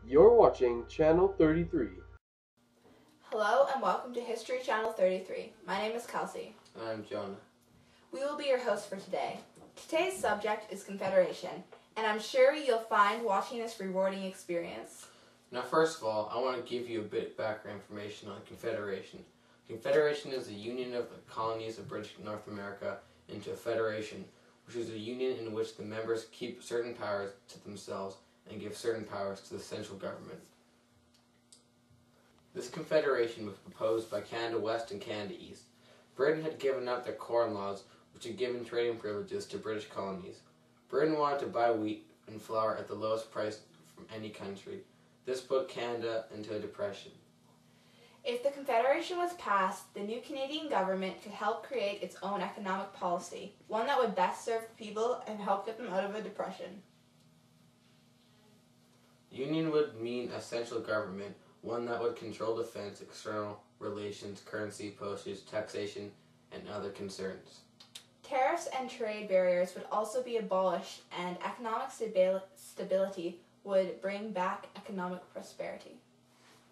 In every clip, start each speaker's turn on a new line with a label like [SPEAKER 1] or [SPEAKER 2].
[SPEAKER 1] You're watching Channel 33.
[SPEAKER 2] Hello and welcome to History Channel 33. My name is Kelsey.
[SPEAKER 3] And I'm Jonah.
[SPEAKER 2] We will be your hosts for today. Today's subject is Confederation, and I'm sure you'll find watching this rewarding experience.
[SPEAKER 3] Now, first of all, I want to give you a bit of background information on Confederation. Confederation is a union of the colonies of British North America into a federation, which is a union in which the members keep certain powers to themselves and give certain powers to the central government. This confederation was proposed by Canada West and Canada East. Britain had given up their corn laws, which had given trading privileges to British colonies. Britain wanted to buy wheat and flour at the lowest price from any country. This put Canada into a depression.
[SPEAKER 2] If the Confederation was passed, the new Canadian government could help create its own economic policy, one that would best serve the people and help get them out of a depression.
[SPEAKER 3] Union would mean a central government, one that would control defense, external relations, currency, postage, taxation, and other concerns.
[SPEAKER 2] Tariffs and trade barriers would also be abolished, and economic stability would bring back economic prosperity.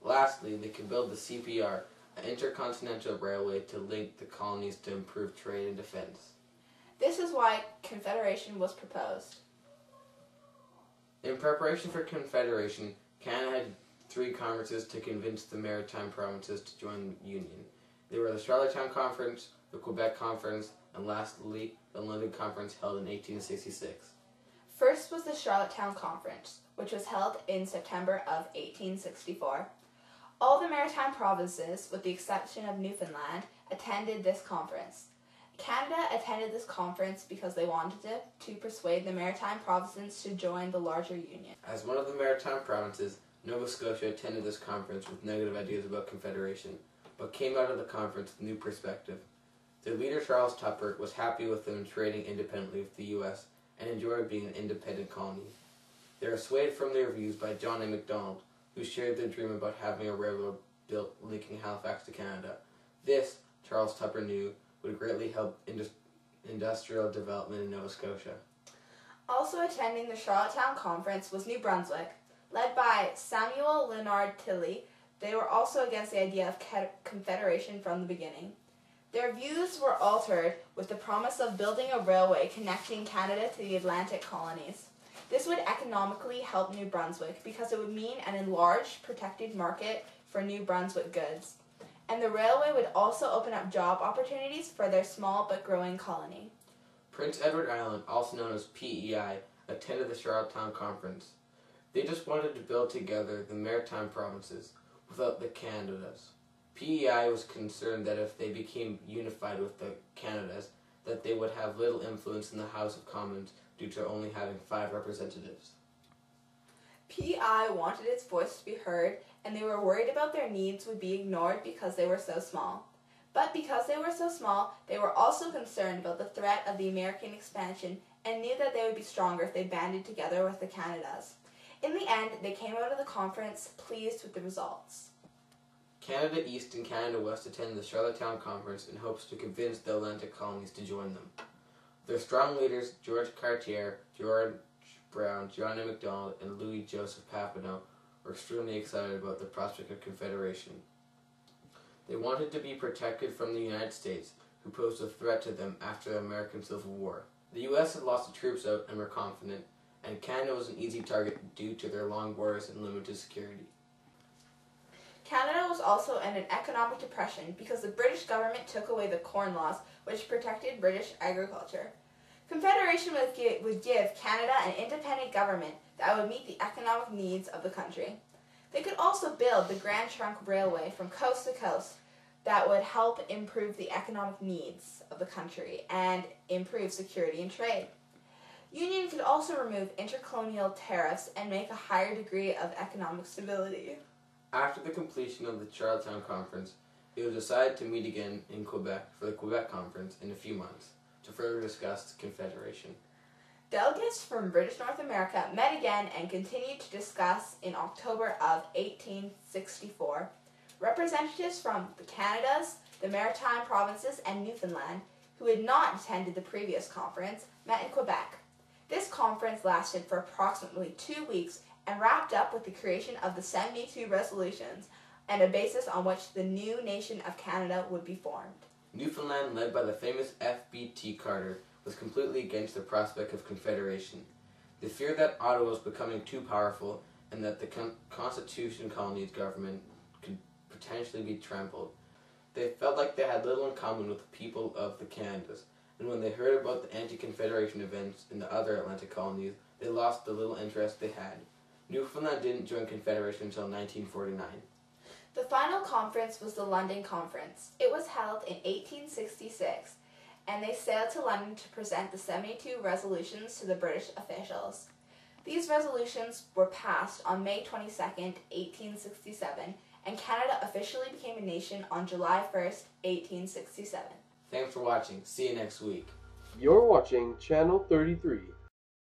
[SPEAKER 3] Lastly, they could build the CPR, an intercontinental railway to link the colonies to improve trade and defense.
[SPEAKER 2] This is why Confederation was proposed.
[SPEAKER 3] In preparation for Confederation, Canada had 3 conferences to convince the maritime provinces to join the Union. They were the Charlottetown Conference, the Quebec Conference, and lastly, the London Conference held in 1866.
[SPEAKER 2] First was the Charlottetown Conference, which was held in September of 1864. All the maritime provinces, with the exception of Newfoundland, attended this conference. Canada attended this conference because they wanted to persuade the maritime provinces to join the larger union.
[SPEAKER 3] As one of the maritime provinces, Nova Scotia attended this conference with negative ideas about Confederation, but came out of the conference with a new perspective. Their leader, Charles Tupper, was happy with them trading independently with the U.S. and enjoyed being an independent colony. They were swayed from their views by John A. Macdonald, who shared their dream about having a railroad built linking Halifax to Canada. This, Charles Tupper knew, would greatly help industrial development in Nova Scotia.
[SPEAKER 2] Also attending the Charlottetown Conference was New Brunswick. Led by Samuel Leonard Tilley, they were also against the idea of Confederation from the beginning. Their views were altered with the promise of building a railway connecting Canada to the Atlantic colonies. This would economically help New Brunswick because it would mean an enlarged, protected market for New Brunswick goods. And the railway would also open up job opportunities for their small but growing colony.
[SPEAKER 3] Prince Edward Island, also known as PEI, attended the Charlottetown Conference. They just wanted to build together the maritime provinces without the Canadas. PEI was concerned that if they became unified with the Canadas, that they would have little influence in the House of Commons due to only having 5 representatives.
[SPEAKER 2] PEI wanted its voice to be heard, and they were worried about their needs would be ignored because they were so small. But because they were so small, they were also concerned about the threat of the American expansion and knew that they would be stronger if they banded together with the Canadas. In the end, they came out of the conference pleased with the results.
[SPEAKER 3] Canada East and Canada West attended the Charlottetown Conference in hopes to convince the Atlantic colonies to join them. Their strong leaders, George Cartier, George Brown, John A. Macdonald, and Louis Joseph Papineau, were extremely excited about the prospect of Confederation. They wanted to be protected from the United States, who posed a threat to them after the American Civil War. The U.S. had lost the troops out and were confident, and Canada was an easy target due to their long borders and limited security.
[SPEAKER 2] Canada was also in an economic depression because the British government took away the corn laws, which protected British agriculture. Confederation would give Canada an independent government that would meet the economic needs of the country. They could also build the Grand Trunk Railway from coast to coast that would help improve the economic needs of the country and improve security and trade. Union could also remove intercolonial tariffs and make a higher degree of economic stability.
[SPEAKER 3] After the completion of the Charlottetown Conference, it was decided to meet again in Quebec for the Quebec Conference in a few months to further discuss Confederation.
[SPEAKER 2] Delegates from British North America met again and continued to discuss in October of 1864. Representatives from the Canadas, the Maritime Provinces, and Newfoundland, who had not attended the previous conference, met in Quebec. This conference lasted for approximately 2 weeks and wrapped up with the creation of the 72 resolutions and a basis on which the new nation of Canada would be formed.
[SPEAKER 3] Newfoundland, led by the famous F.B.T. Carter, was completely against the prospect of confederation. They feared that Ottawa was becoming too powerful and that the Constitution colony's government could potentially be trampled. They felt like they had little in common with the people of the Canadas, and when they heard about the anti-confederation events in the other Atlantic colonies, they lost the little interest they had. Newfoundland didn't join Confederation until 1949.
[SPEAKER 2] The final conference was the London Conference. It was held in 1866, and they sailed to London to present the 72 resolutions to the British officials. These resolutions were passed on May 22, 1867, and Canada officially became a nation on July 1st, 1867.
[SPEAKER 3] Thanks for watching. See you next week.
[SPEAKER 1] You're watching Channel 33.